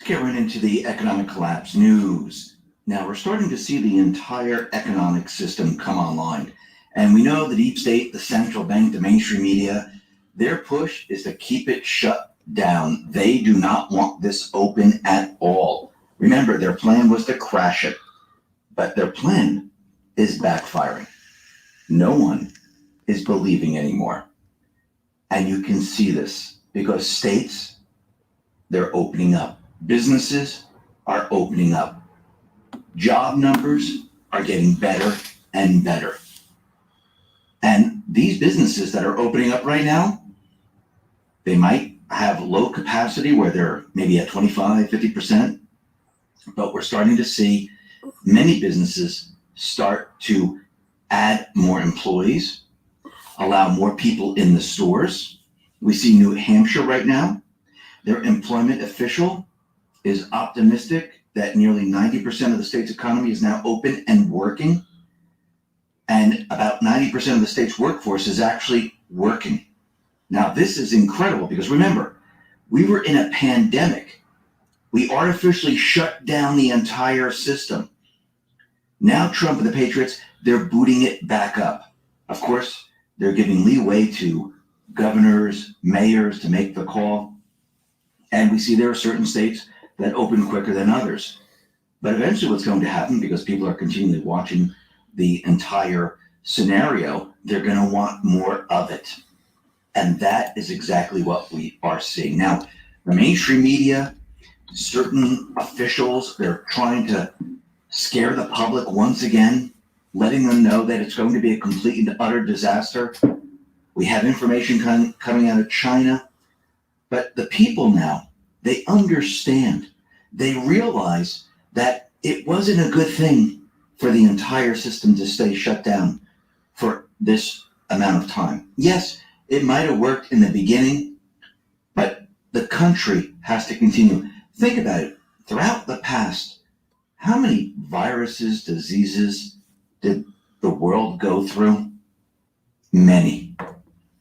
Get right into the economic collapse news. Now, we're starting to see the entire economic system come online. And we know the deep state, the central bank, the mainstream media, their push is to keep it shut down. They do not want this open at all. Remember, their plan was to crash it, but their plan is backfiring. No one is believing anymore. And you can see this because states, they're opening up. Businesses are opening up. Job numbers are getting better and better. And these businesses that are opening up right now, they might have low capacity where they're maybe at 25, 50%, but we're starting to see many businesses start to add more employees, allow more people in the stores. We see New Hampshire right now, their employment official is optimistic that nearly 90% of the state's economy is now open and working. And about 90% of the state's workforce is actually working. Now, this is incredible because remember, we were in a pandemic. We artificially shut down the entire system. Now Trump and the Patriots, they're booting it back up. Of course, they're giving leeway to governors, mayors to make the call. And we see there are certain states that open quicker than others. But eventually what's going to happen, because people are continually watching the entire scenario, they're going to want more of it. And that is exactly what we are seeing. Now, the mainstream media, certain officials, they're trying to scare the public once again, letting them know that it's going to be a complete and utter disaster. We have information coming out of China. But the people now, they understand. They realize that it wasn't a good thing for the entire system to stay shut down for this amount of time. Yes, it might have worked in the beginning, but the country has to continue. Think about it. Throughout the past, how many viruses, diseases did the world go through? Many.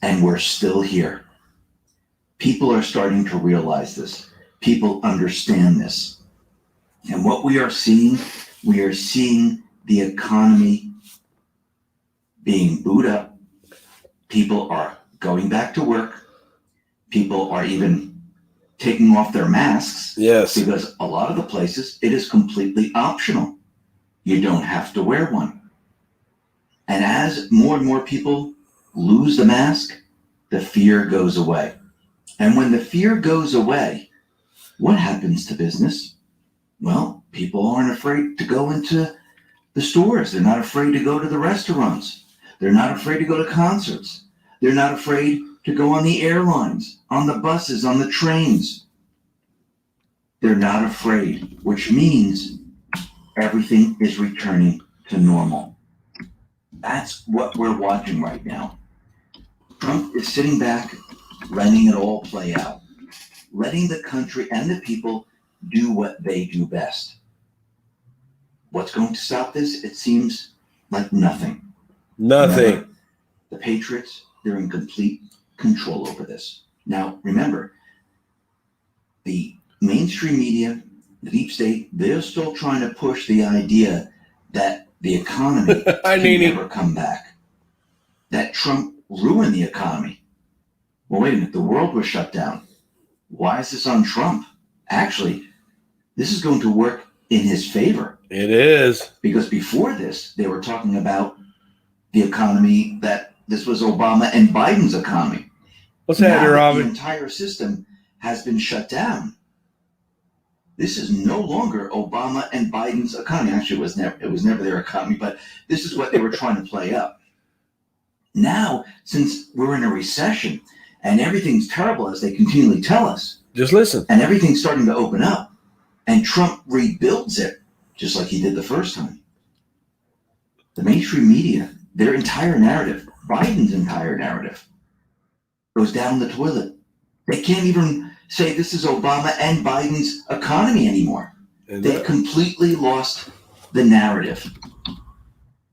And we're still here. People are starting to realize this. People understand this. And what we are seeing the economy being booed up. People are going back to work. People are even taking off their masks. Yes. Because a lot of the places, it is completely optional. You don't have to wear one. And as more and more people lose the mask, the fear goes away. And when the fear goes away, what happens to business? Well, people aren't afraid to go into the stores. They're not afraid to go to the restaurants. They're not afraid to go to concerts. They're not afraid to go on the airlines, on the buses, on the trains. They're not afraid, which means everything is returning to normal. That's what we're watching right now. Trump is sitting back, letting it all play out, letting the country and the people do what they do best. What's going to stop this? It seems like nothing. Nothing. Remember, the Patriots, they're in complete control over this. Now, remember, the mainstream media, the deep state, they're still trying to push the idea that the economy can never come back, that Trump ruined the economy. Well, wait a minute, the world was shut down. Why is this on Trump? Actually, this is going to work in his favor. It is. Because before this, they were talking about the economy, that this was Obama and Biden's economy. What's happening, Robin? The entire system has been shut down. This is no longer Obama and Biden's economy. Actually, it was never their economy, but this is what they were trying to play up. Now, since we're in a recession and everything's terrible, as they continually tell us, just listen, and everything's starting to open up, and Trump rebuilds it just like he did the first time. The mainstream media, their entire narrative, Biden's entire narrative, goes down the toilet. They can't even say this is Obama and Biden's economy anymore. They completely lost the narrative.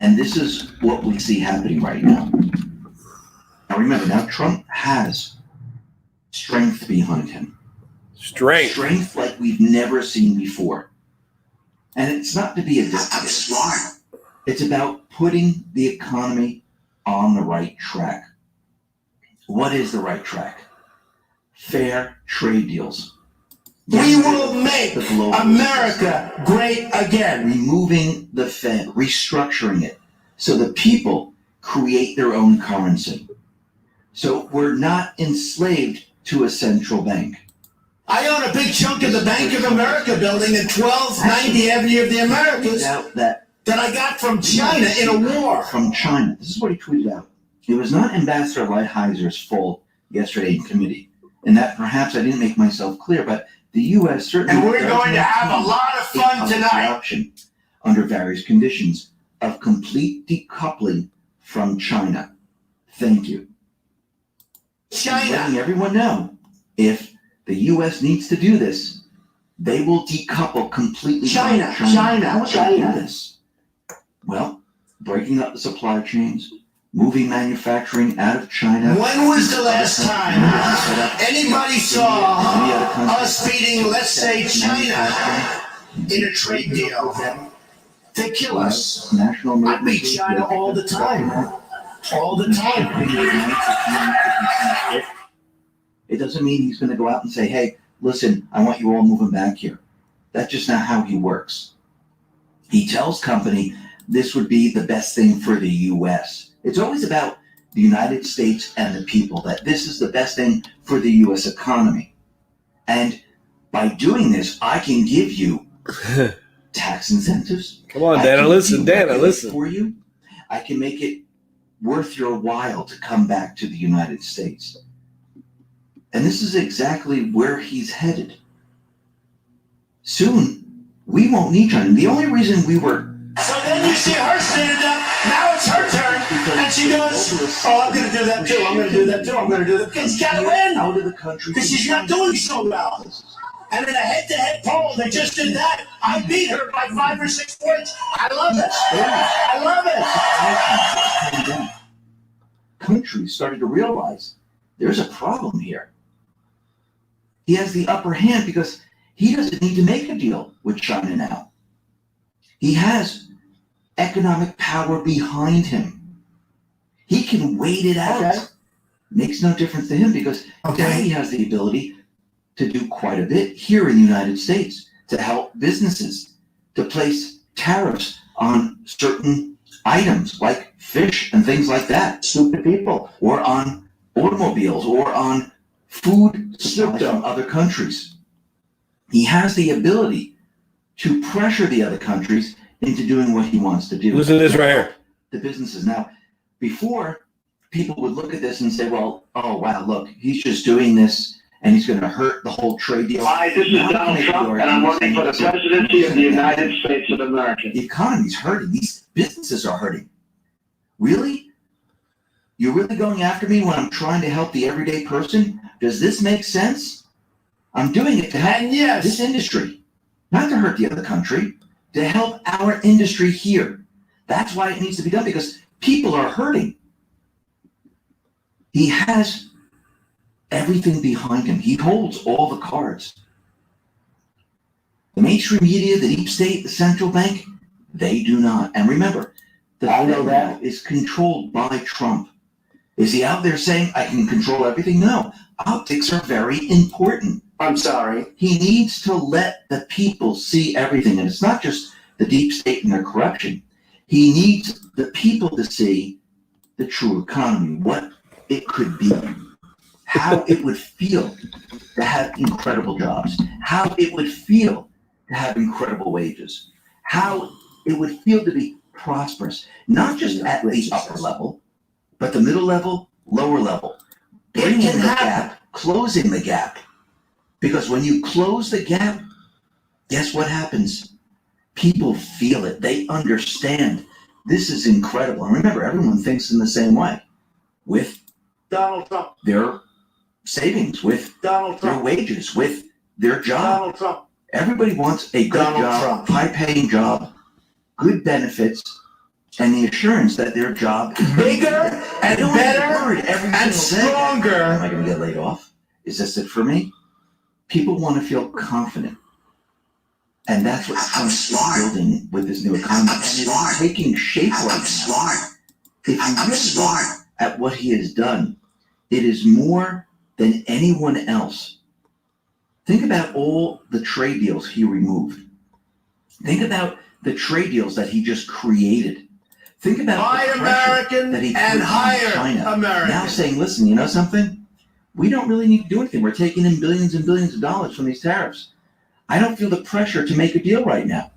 And this is what we see happening right now. Now remember, now Trump has strength behind him. Strength like we've never seen before. And it's not to be a I'm smart. It's about putting the economy on the right track. What is the right track? Fair trade deals. We will make America great again. Removing the Fed, restructuring it, so the people create their own currency. So we're not enslaved to a central bank. I own a big chunk of the Bank of America building at 1290 Avenue of the Americas that I got from China in a war. From China. This is what he tweeted out. It was not Ambassador Lighthizer fault yesterday in committee, and that perhaps I didn't make myself clear, but the U.S. certainly. And we're going to have a lot of fun tonight. Option under various conditions of complete decoupling from China. Thank you. China. Letting everyone know, if the U.S. needs to do this, they will decouple completely from China. How would they do this? Well, breaking up the supply chains, moving manufacturing out of China. When was the last time anybody saw us beating, let's say, China in a trade deal? They kill us. I beat China all the time. All the time. It doesn't mean he's going to go out and say, hey, listen, I want you all moving back here. That's just not how he works. He tells company this would be the best thing for the U.S. It's always about the United States and the people, that this is the best thing for the U.S. economy. And by doing this, I can give you tax incentives. Come on, Dana, listen. For you, I can make it worth your while to come back to the United States. And this is exactly where he's headed. Soon, we won't need China. The only reason we were... So then you see her standing up, now it's her turn, and she goes, oh, I'm going to do that too, I'm going to do that too, I'm going to do that. Because she's got to win. Out of the country. Because she's not doing so well. And in a head-to-head poll, they just did that. I beat her by 5 or 6 points. I love it. I love it. Countries started to realize there's a problem here. He has the upper hand because he doesn't need to make a deal with China now. He has economic power behind him. He can wait it out. Okay. Makes no difference to him because he has the ability to do quite a bit here in the United States to help businesses, to place tariffs on certain items like fish and things like that, stupid people, or on automobiles, or on food supplies from other countries. He has the ability to pressure the other countries into doing what he wants to do. Listen to this right here. The businesses. Now, before, people would look at this and say, well, oh, wow, look, he's just doing this and he's going to hurt the whole trade deal. Hi, this is Donald Trump, and I'm running for the presidency of the United States of America. The economy's hurting. These businesses are hurting. Really? You're really going after me when I'm trying to help the everyday person? Does this make sense? I'm doing it to help this industry, not to hurt the other country, to help our industry here. That's why it needs to be done, because people are hurting. He has everything behind him. He holds all the cards. The mainstream media, the deep state, the central bank, they do not. And remember, the Fed is controlled by Trump. Is he out there saying, I can control everything? No. Optics are very important. I'm sorry. He needs to let the people see everything. And it's not just the deep state and their corruption. He needs the people to see the true economy, what it could be, how it would feel to have incredible jobs, how it would feel to have incredible wages, how it would feel to be prosperous, not just at the upper level, but the middle level, lower level, bringing the gap, closing the gap. Because when you close the gap, guess what happens? People feel it. They understand. This is incredible. And remember, everyone thinks in the same way. With Donald Trump, their savings, with Donald Trump, their wages, with their job. Donald Trump. Everybody wants a good job, high-paying job, good benefits, and the assurance that their job is bigger and better and stronger. Am I going to get laid off? Is this it for me? People want to feel confident. And that's what Trump's building with this new economy. And it's taking shape right now. If you really look at what he has done, it is more than anyone else. Think about all the trade deals he removed. Think about the trade deals that he just created. Think about Buy the pressure American that he and put on hire China. American. Now saying, listen, you know something? We don't really need to do anything. We're taking in billions and billions of dollars from these tariffs. I don't feel the pressure to make a deal right now.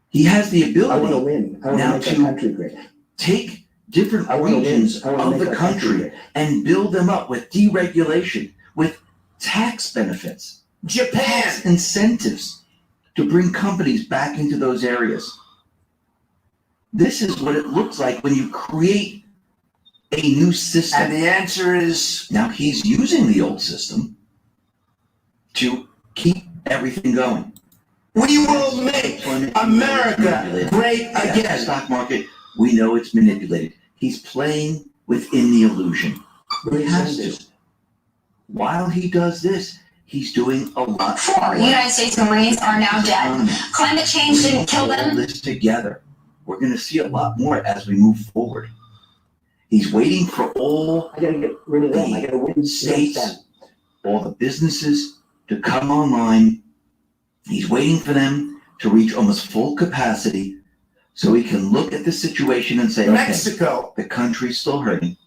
He has the ability I want to win. I want now to make our to country great. take different I want to win. regions I want to of make the our country country great. and build them up with deregulation, with tax benefits, Japan. tax incentives to bring companies back into those areas. This is what it looks like when you create a new system. And the answer is Now he's using the old system to keep everything going. we will make America great Yeah, the again. stock market, we know it's manipulated. He's playing within the illusion. He has to. While he does this, he's doing a lot. 4 United States Marines are now dead. Climate change didn't kill All them. this together, we're going to see a lot more as we move forward. He's waiting for all I gotta get rid of them. I gotta win states, against them. all the businesses to come online. He's waiting for them to reach almost full capacity so he can look at the situation and say, okay, Mexico. the country's still hurting.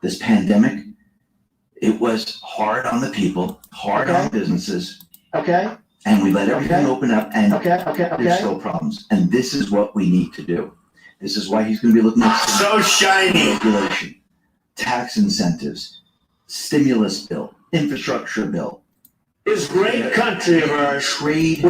This pandemic, it was hard on the people, hard on businesses, Okay, and we let everything Okay. open up, and okay. there's still problems. And this is what we need to do. This is why he's going to be looking at So shiny. regulation, tax incentives, stimulus bill, infrastructure bill, This great country of ours. trade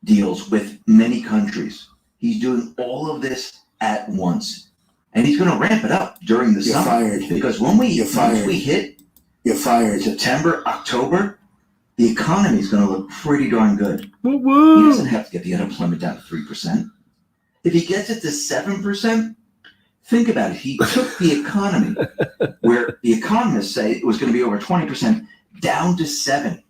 deals with many countries. He's doing all of this at once. And he's going to ramp it up during the You're summer. fired. Because when You're once fired. we hit You're fired. September, October, the economy is going to look pretty darn good. Woo He woo. doesn't have to get the unemployment down to 3%. If he gets it to 7%, think about it. He took the economy, where the economists say it was going to be over 20%, down to 7%.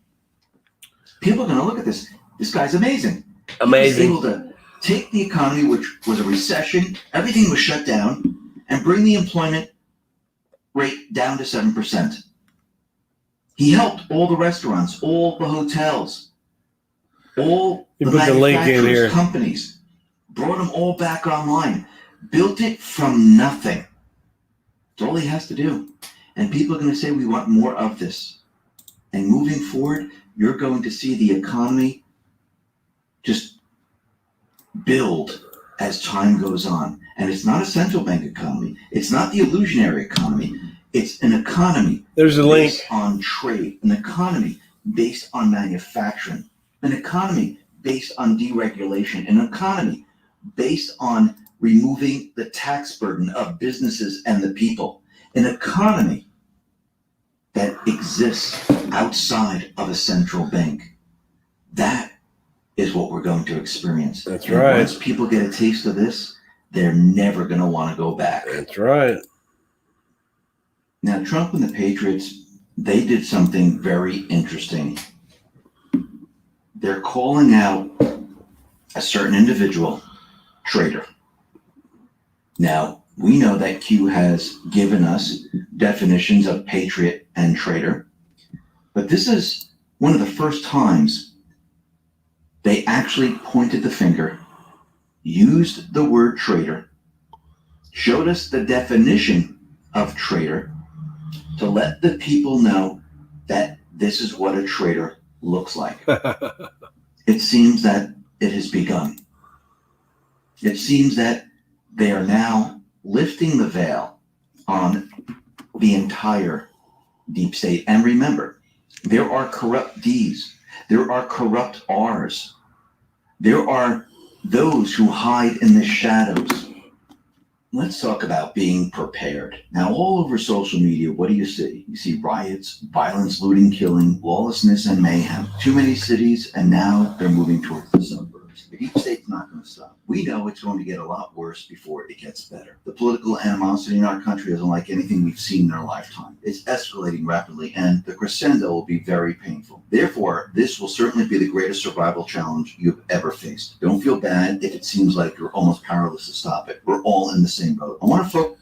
People are going to look at this. This guy's amazing. Amazing. He was able to take the economy, which was a recession, everything was shut down, and bring the employment rate down to 7%. He helped all the restaurants, all the hotels, all You the put the link in manufacturers, here. companies, brought them all back online, built it from nothing. That's all he has to do. And people are going to say, we want more of this. And moving forward, you're going to see the economy just build as time goes on. And it's not a central bank economy. It's not the illusionary economy. It's an economy There's a link. based on trade, an economy based on manufacturing, an economy based on deregulation, an economy based on removing the tax burden of businesses and the people, an economy that exists outside of a central bank. That is what we're going to experience. That's And right. once people get a taste of this, they're never going to want to go back. That's right. Now, Trump and the Patriots, they did something very interesting. They're calling out a certain individual, traitor. Now, we know that Q has given us definitions of patriot and traitor, but this is one of the first times they actually pointed the finger, used the word traitor, showed us the definition of traitor to let the people know that this is what a traitor looks like. It seems that it has begun. It seems that they are now lifting the veil on the entire deep state. And remember, there are corrupt Ds. There are corrupt Rs. There are those who hide in the shadows. Let's talk about being prepared. Now, all over social media, what do you see? You see riots, violence, looting, killing, lawlessness, and mayhem. Too many cities, and now they're moving towards the suburbs. The deep state's not going to stop. We know it's going to get a lot worse before it gets better. The political animosity in our country is unlike anything we've seen in our lifetime. It's escalating rapidly, and the crescendo will be very painful. Therefore, this will certainly be the greatest survival challenge you've ever faced. Don't feel bad if it seems like you're almost powerless to stop it. We're all in the same boat. I want to focus.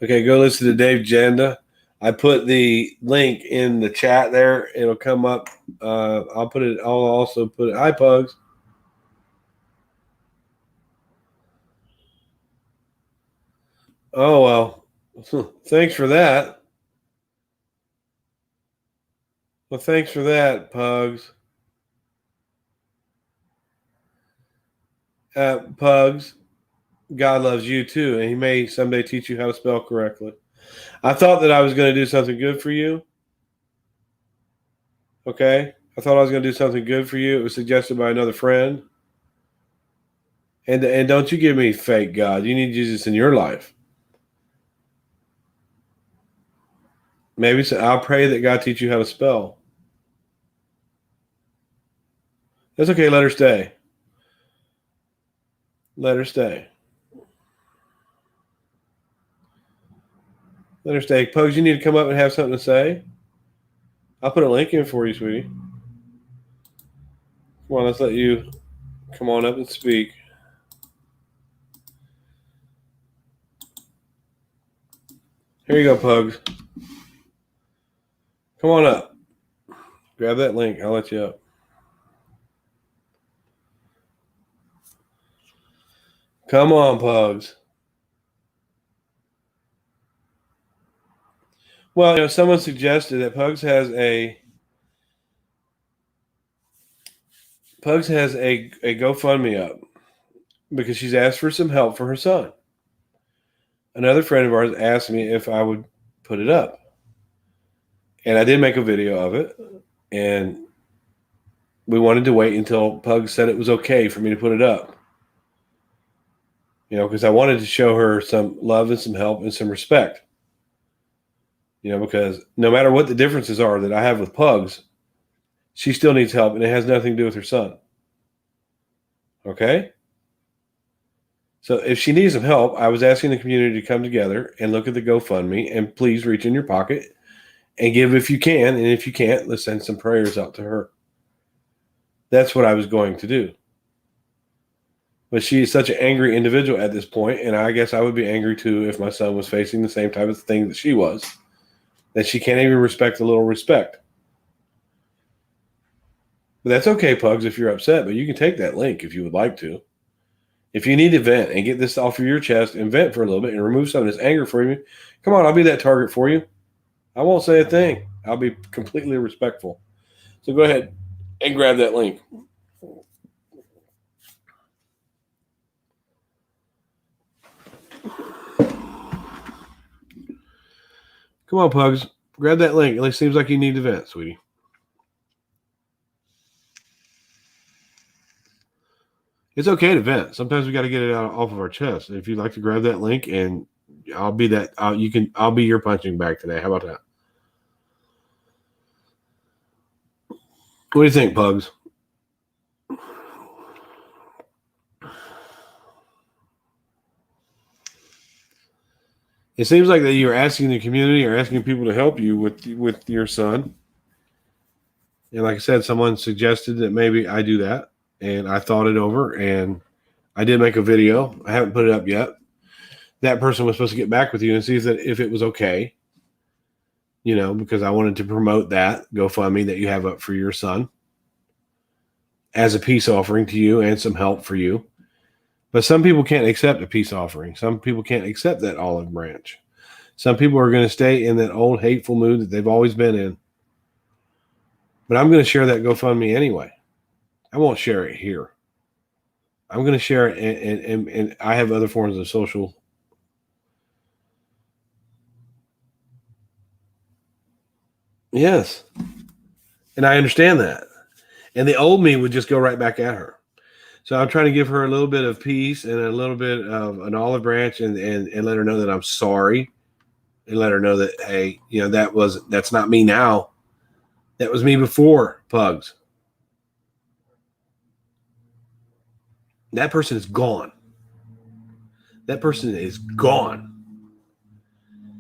Okay, go listen to Dave Janda. I put the link in the chat there. It'll come up. I'll also put it. Hi, Pugs. Oh, well. Thanks for that. Well, thanks for that, Pugs. Pugs, God loves you too, and he may someday teach you how to spell correctly. I thought that I was going to do something good for you. Okay? I thought I was going to do something good for you. It was suggested by another friend. And don't you give me fake God. You need Jesus in your life. Maybe so. I'll pray that God teach you how to spell. That's okay. Let her stay. Let her stay. Let her stay. Pugs, you need to come up and have something to say. I'll put a link in for you, sweetie. Come on, let's let you come on up and speak. Here you go, Pugs. Come on up. Grab that link. I'll let you up. Come on, Pugs. Well, someone suggested that Pugs has a GoFundMe up because she's asked for some help for her son. Another friend of ours asked me if I would put it up. And I did make a video of it. And we wanted to wait until Pugs said it was okay for me to put it up. Because I wanted to show her some love and some help and some respect. Because no matter what the differences are that I have with Pugs, she still needs help, and it has nothing to do with her son. Okay? So if she needs some help, I was asking the community to come together and look at the GoFundMe, and please reach in your pocket and give if you can, and if you can't, let's send some prayers out to her. That's what I was going to do. But she is such an angry individual at this point, and I guess I would be angry too if my son was facing the same type of thing that she was, that she can't even respect a little respect. But that's okay, Pugs, if you're upset, but you can take that link if you would like to. If you need to vent and get this off of your chest and vent for a little bit and remove some of this anger from you, come on, I'll be that target for you. I won't say a thing. I'll be completely respectful. So go ahead and grab that link. Come on, Pugs. Grab that link. It seems like you need to vent, sweetie. It's okay to vent. Sometimes we got to get it out off of our chest. If you'd like to grab that link, and I'll be that. I'll be your punching bag today. How about that? What do you think, Pugs? It seems like that you're asking the community or asking people to help you with your son. And like I said, someone suggested that maybe I do that. And I thought it over, and I did make a video. I haven't put it up yet. That person was supposed to get back with you and see if it was okay. Because I wanted to promote that GoFundMe that you have up for your son as a peace offering to you and some help for you. But some people can't accept a peace offering. Some people can't accept that olive branch. Some people are going to stay in that old hateful mood that they've always been in. But I'm going to share that GoFundMe anyway. I won't share it here. I'm going to share it, and I have other forms of social. Yes. And I understand that. And the old me would just go right back at her. So I'm trying to give her a little bit of peace and a little bit of an olive branch and let her know that I'm sorry. And let her know that, hey, that's not me now. That was me before, Pugs. that person is gone. That person is gone.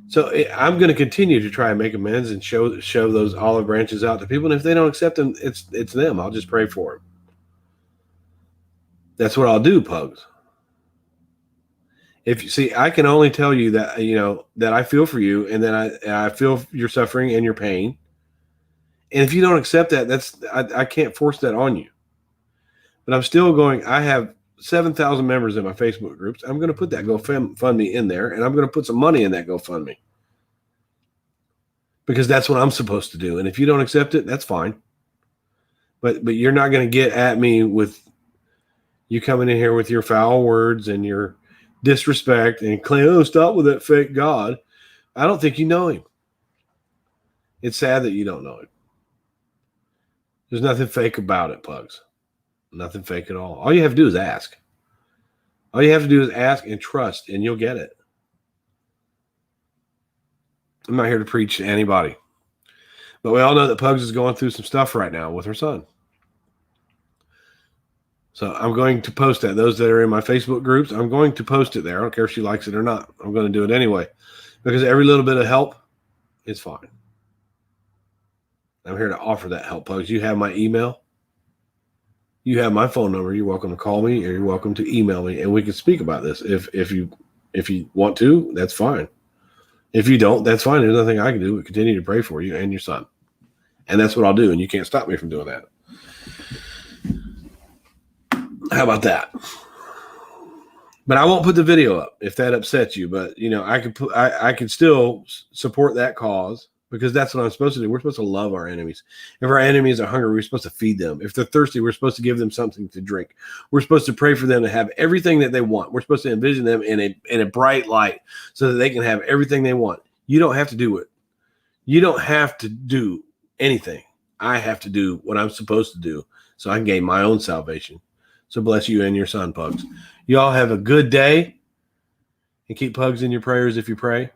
So I'm going to continue to try and make amends and show those olive branches out to people. And if they don't accept them, it's them. I'll just pray for them. That's what I'll do, Pugs. If you see, I can only tell you that, that I feel for you and that I feel your suffering and your pain. And if you don't accept that, I can't force that on you. But I'm still going. I have 7,000 members in my Facebook groups. I'm going to put that GoFundMe in there, and I'm going to put some money in that GoFundMe because that's what I'm supposed to do. And if you don't accept it, that's fine. But you're not going to get at me with you coming in here with your foul words and your disrespect and claim, oh, stop with that fake God. I don't think you know him. It's sad that you don't know him. There's nothing fake about it, Pugs. Nothing fake at all. All you have to do is ask. All you have to do is ask and trust, and you'll get it. I'm not here to preach to anybody. But we all know that Pugs is going through some stuff right now with her son. So I'm going to post that. Those that are in my Facebook groups, I'm going to post it there. I don't care if she likes it or not. I'm going to do it anyway. Because every little bit of help is fine. I'm here to offer that help, Pugs. You have my email. You have my phone number. You're welcome to call me or you're welcome to email me, and we can speak about this. If you want to, that's fine. If you don't, that's fine. There's nothing I can do but continue to pray for you and your son. And that's what I'll do, and you can't stop me from doing that. How about that? But I won't put the video up if that upsets you. But I can still support that cause. Because that's what I'm supposed to do. We're supposed to love our enemies. If our enemies are hungry, we're supposed to feed them. If they're thirsty, we're supposed to give them something to drink. We're supposed to pray for them to have everything that they want. We're supposed to envision them in a bright light so that they can have everything they want. You don't have to do it. You don't have to do anything. I have to do what I'm supposed to do so I can gain my own salvation. So bless you and your son, Pugs. You all have a good day. And keep Pugs in your prayers if you pray.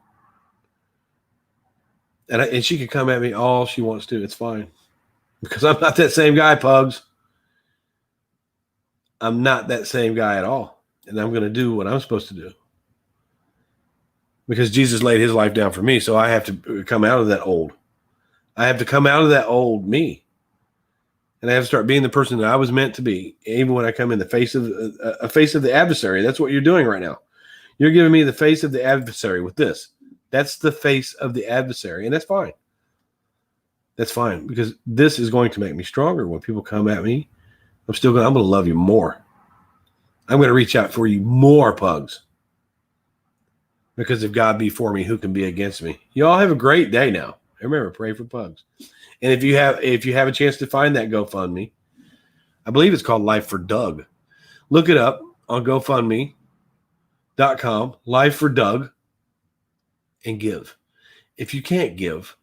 And she can come at me all she wants to. It's fine. Because I'm not that same guy, Pugs. I'm not that same guy at all. And I'm going to do what I'm supposed to do. Because Jesus laid his life down for me. So I have to come out of that old. I have to come out of that old me. And I have to start being the person that I was meant to be. Even when I come in the face of the adversary. That's what you're doing right now. You're giving me the face of the adversary with this. That's the face of the adversary, and that's fine. That's fine, because this is going to make me stronger. When people come at me, I'm going to love you more. I'm going to reach out for you more, Pugs. Because if God be for me, who can be against me? You all have a great day now. Remember, pray for Pugs. And if you have a chance to find that GoFundMe, I believe it's called Life for Doug. Look it up on GoFundMe.com, Life for Doug. And give. If you can't give,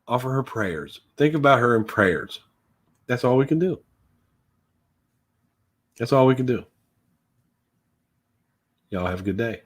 offer her prayers. Think about her in prayers. That's all we can do. That's all we can do. Y'all have a good day.